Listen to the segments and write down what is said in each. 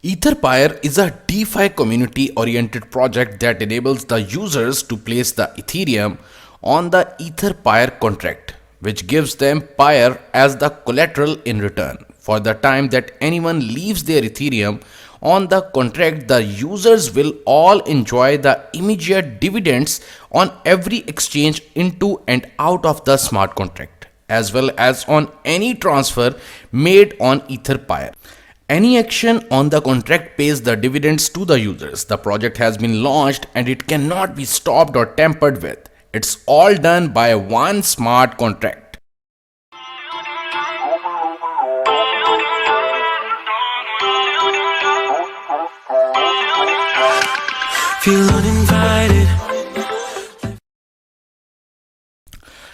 Etherpire is a DeFi community-oriented project that enables the users to place the Ethereum on the Etherpire contract, which gives them Pyre as the collateral in return. For the time that anyone leaves their Ethereum on the contract, the users will all enjoy the immediate dividends on every exchange into and out of the smart contract, as well as on any transfer made on Etherpire. Any action on the contract pays the dividends to the users. The project has been launched and it cannot be stopped or tampered with. It's all done by one smart contract. Feel uninvited.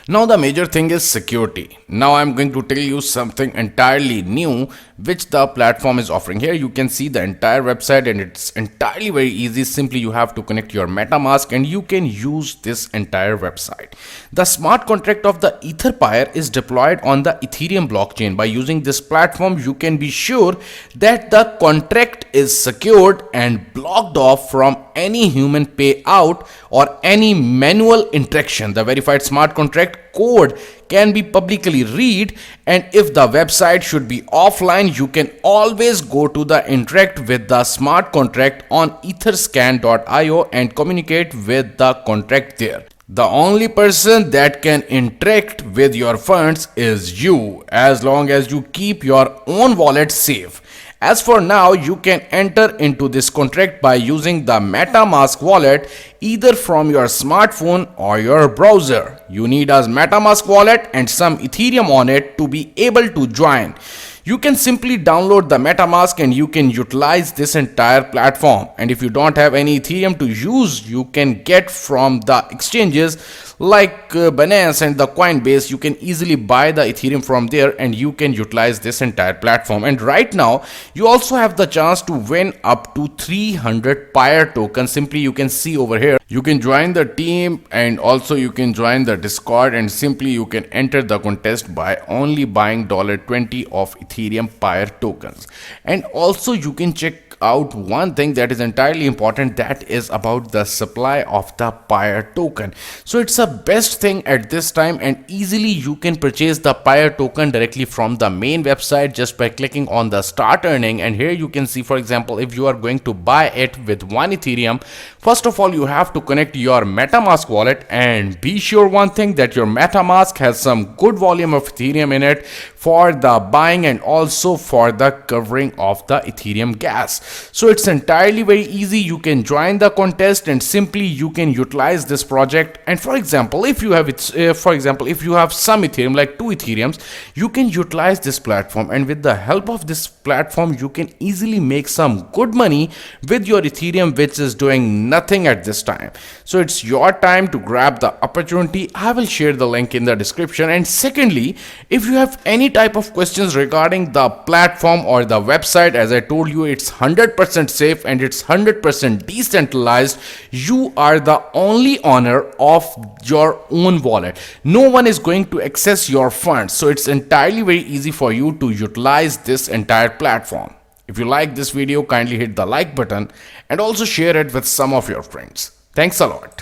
Now the major thing is security. Now I'm going to tell you something entirely new which the platform is offering. Here you can see the entire website and it's entirely very easy. Simply you have to connect your MetaMask and you can use this entire website. The smart contract of the Etherpire is deployed on the Ethereum blockchain. By using this platform, you can be sure that the contract is secured and blocked off from any human payout or any manual interaction. The verified smart contract code can be publicly read, and if the website should be offline, you can always go to the interact with the smart contract on etherscan.io and communicate with the contract there. The only person that can interact with your funds is you, as long as you keep your own wallet safe. As for now, you can enter into this contract by using the MetaMask wallet either from your smartphone or your browser. You need a MetaMask wallet and some Ethereum on it to be able to join. You can simply download the MetaMask and you can utilize this entire platform. And if you don't have any Ethereum to use, you can get from the exchanges like Binance and the Coinbase. You can easily buy the Ethereum from there and you can utilize this entire platform. And right now, you also have the chance to win up to 300 Pyre tokens. Simply you can see over here. You can join the team and also you can join the Discord, and simply you can enter the contest by only buying $20 of Ethereum Pyre tokens. And also you can check out one thing that is entirely important, that is about the supply of the Pyre token. So it's a best thing at this time, and easily you can purchase the Pyre token directly from the main website just by clicking on the start earning. And here you can see, for example, if you are going to buy it with 1 Ethereum, first of all you have to connect your MetaMask wallet, and be sure one thing, that your MetaMask has some good volume of Ethereum in it for the buying and also for the covering of the Ethereum gas. So it's entirely very easy. You can join the contest and simply you can utilize this project. And for example, if you have if you have some Ethereum, like 2 Ethereums, you can utilize this platform, and with the help of this platform you can easily make some good money with your Ethereum, which is doing nothing at this time. So it's your time to grab the opportunity. I will share the link in the description. And secondly, if you have any type of questions regarding the platform or the website, as I told you, it's 100% safe and it's 100% decentralized. You are the only owner of your own wallet. No one is going to access your funds. So it's entirely very easy for you to utilize this entire platform. If you like this video, kindly hit the like button and also share it with some of your friends. Thanks a lot.